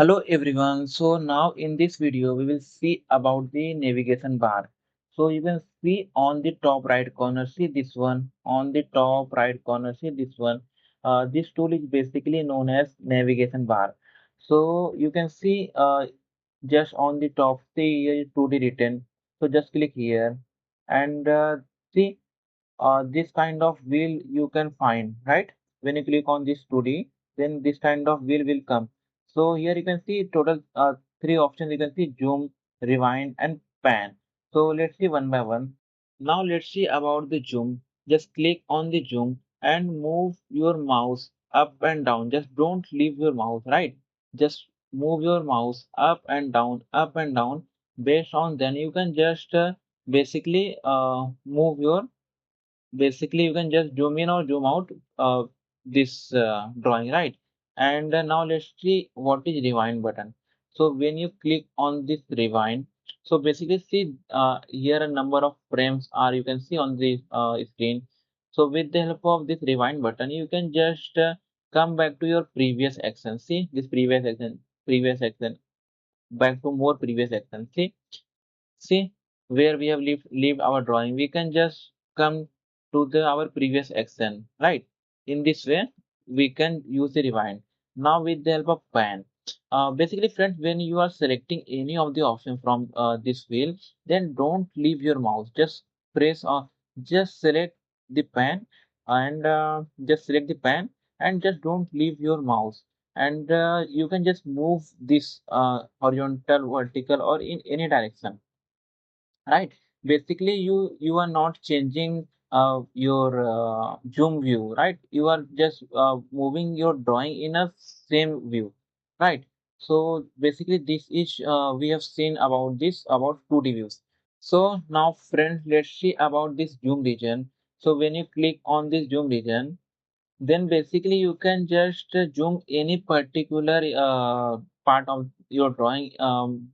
Hello everyone. So now in this video we will see about the navigation bar. So you can see on the top right corner, see this one on the top right corner, see this one. This tool is basically known as navigation bar. So you can see just on the top, see here is 2D written. So just click here and see this kind of wheel you can find, right? When you click on this 2D, then this kind of wheel will come. So here you can see total three options. You can see zoom, rewind, and pan. So let's see one by one. Now let's see about the zoom. Just click on the zoom and move your mouse up and down. Just don't leave your mouse, right? Just move your mouse up and down. Based on then you can just basically move your basically you can just zoom in or zoom out this drawing, right? And now let's see what is rewind button. So when you click on this rewind, so basically see here a number of frames are you can see on the screen. So with the help of this rewind button you can just come back to your previous action. See this previous action, back to more previous action. See where we have leave our drawing. We can just come to the our previous action, right? In this way, we can use the rewind. Now with the help of pan. Basically, friends, when you are selecting any of the option from this wheel, then don't leave your mouse. Just press on, just select the pan and just select the pan and just don't leave your mouse. And you can just move this horizontal, vertical, or in any direction, right? Basically you are not changing your zoom view, right? You are just moving your drawing in a same view, right? So basically this is we have seen about this about 2D views. So now friends, let's see about this zoom region. So when you click on this zoom region, then basically you can just zoom any particular part of your drawing.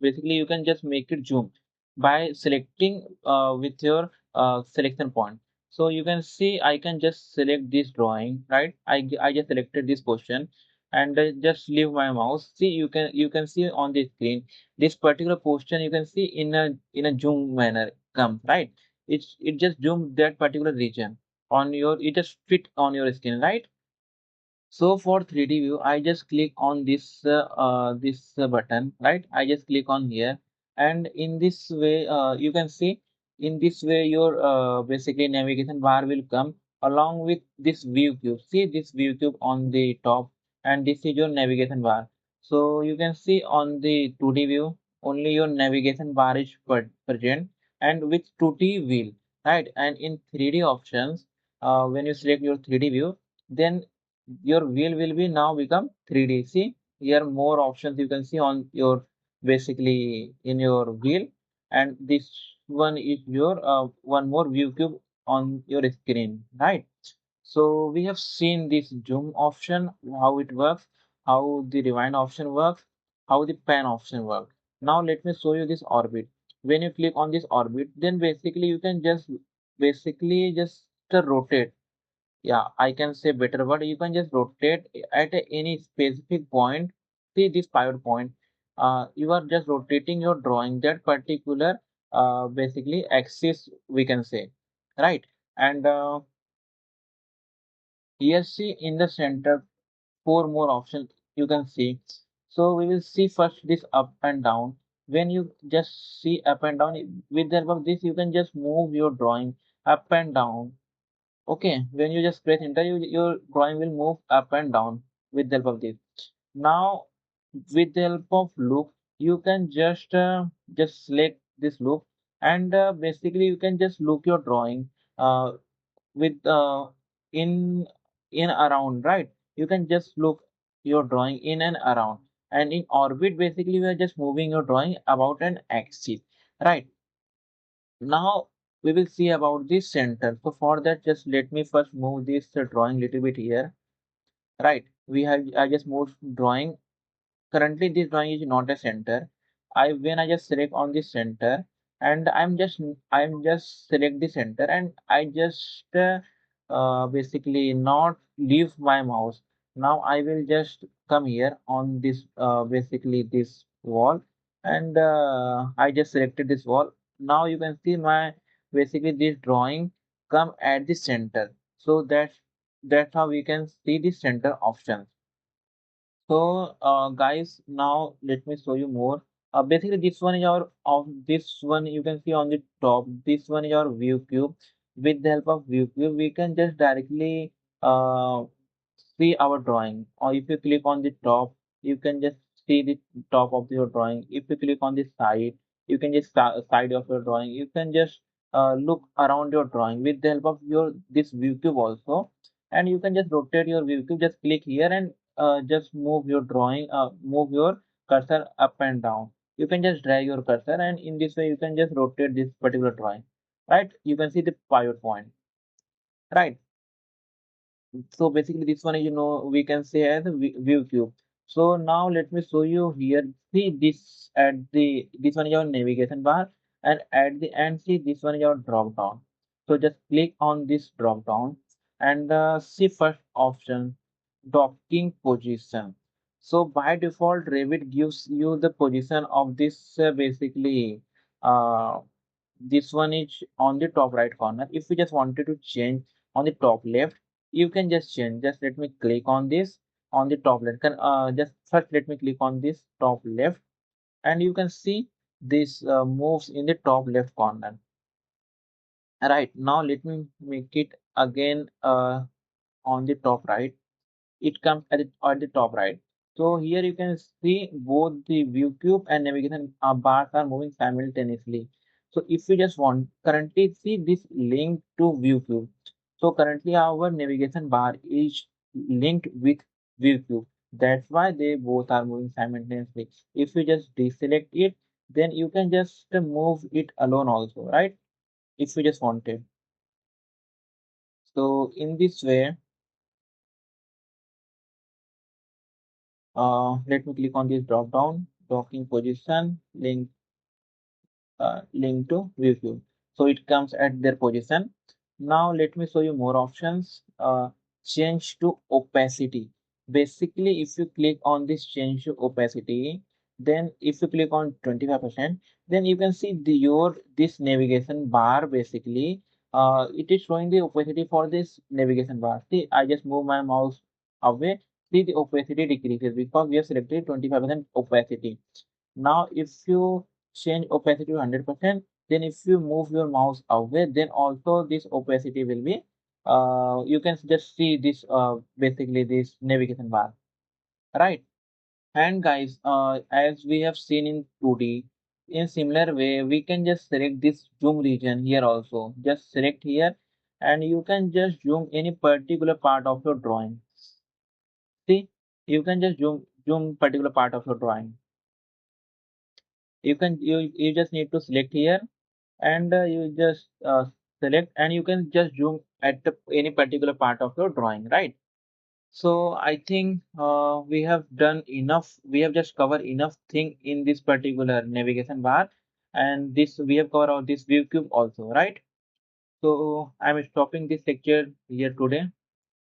Basically you can just make it zoom by selecting with your selection point. So you can see I can just select this drawing, right? I just selected this portion and just leave my mouse. See you can see on the screen this particular portion you can see in a zoom manner come, right? It just zoom that particular region on your, it just fit on your skin, right? So for 3D view, I just click on this button, right? I just click on here, and in this way, you can see in this way your basically navigation bar will come along with this view cube. See this view cube on the top, and this is your navigation bar. So you can see on the 2D view, only your navigation bar is present, and with 2D wheel, right? And in 3D options, when you select your 3D view, then your wheel will be now become 3D. See here more options you can see on your basically in your wheel, and this one is your one more view cube on your screen, right? So we have seen this zoom option, how it works, how the rewind option works, how the pan option works. Now let me show you this orbit. When you click on this orbit, then basically you can just basically just rotate. Yeah, I can say better, but you can just rotate at any specific point. See this pivot point. You are just rotating your drawing that particular basically axis we can say, right? And here see in the center four more options you can see. So we will see first this up and down. When you just see up and down, with the help of this you can just move your drawing up and down. Okay, when you just press enter, your drawing will move up and down with the help of this. Now, with the help of loop, you can just select this loop, and basically you can just loop your drawing uh, with in in around, right? You can just loop your drawing in and around, and in orbit, basically we are just moving your drawing about an axis, right? Now we will see about the center. So for that, just let me first move this drawing little bit here. Right. We have I just moved drawing. Currently this drawing is not a center. I when I just select on the center, and I'm just select the center, and I just basically not leave my mouse. Now I will just come here on this basically this wall, and I just selected this wall. Now you can see my basically this drawing come at the center. So that's how we can see the center options. So, guys, now let me show you more. Basically, this one is our of this one you can see on the top. This one is our view cube. With the help of view cube, we can just directly uh, see our drawing. Or if you click on the top, you can just see the top of your drawing. If you click on the side, you can just side of your drawing. You can just look around your drawing with the help of your this view cube also. And you can just rotate your view cube. Just click here and just move your drawing, move your cursor up and down. You can just drag your cursor, and in this way, you can just rotate this particular drawing. Right? You can see the pivot point. Right? So basically, this one, we can say as a view cube. So now let me show you here. See this at the this one is your navigation bar, and at the end, see this one is your drop down. So just click on this drop down and see first option, docking position. So by default, Revit gives you the position of this uh, this one is on the top right corner. If you just wanted to change on the top left, you can just change. Just let me click on this on the top left. Can just first let me click on this top left, and you can see this moves in the top left corner. Right, now let me make it again on the top right. It comes at the top right. So here you can see both the view cube and navigation bars are moving simultaneously. So if you just want currently see this link to view cube. So currently our navigation bar is linked with view cube. That's why they both are moving simultaneously. If you just deselect it, then you can just move it alone also, right? If you just wanted. So in this way, let me click on this drop down, docking position, link to ViewCube. So it comes at their position. Now let me show you more options. Change to opacity. Basically, if you click on this change to opacity, then if you click on 25%, then you can see your this navigation bar basically. It is showing the opacity for this navigation bar. See, I just move my mouse away. See, the opacity decreases because we have selected 25% opacity. Now, if you change opacity to 100%, then if you move your mouse away, then also this opacity will be, you can just see this, basically this navigation bar, right? And guys, as we have seen in 2D, in similar way, we can just select this zoom region here also. Just select here and you can just zoom any particular part of your drawing. See, you can just zoom particular part of your drawing. You just need to select here and you just select and you can just zoom at any particular part of your drawing, right? So I think we have done enough. We have just covered enough thing in this particular navigation bar, and this we have covered out this view cube also, right? So I'm stopping this lecture here today.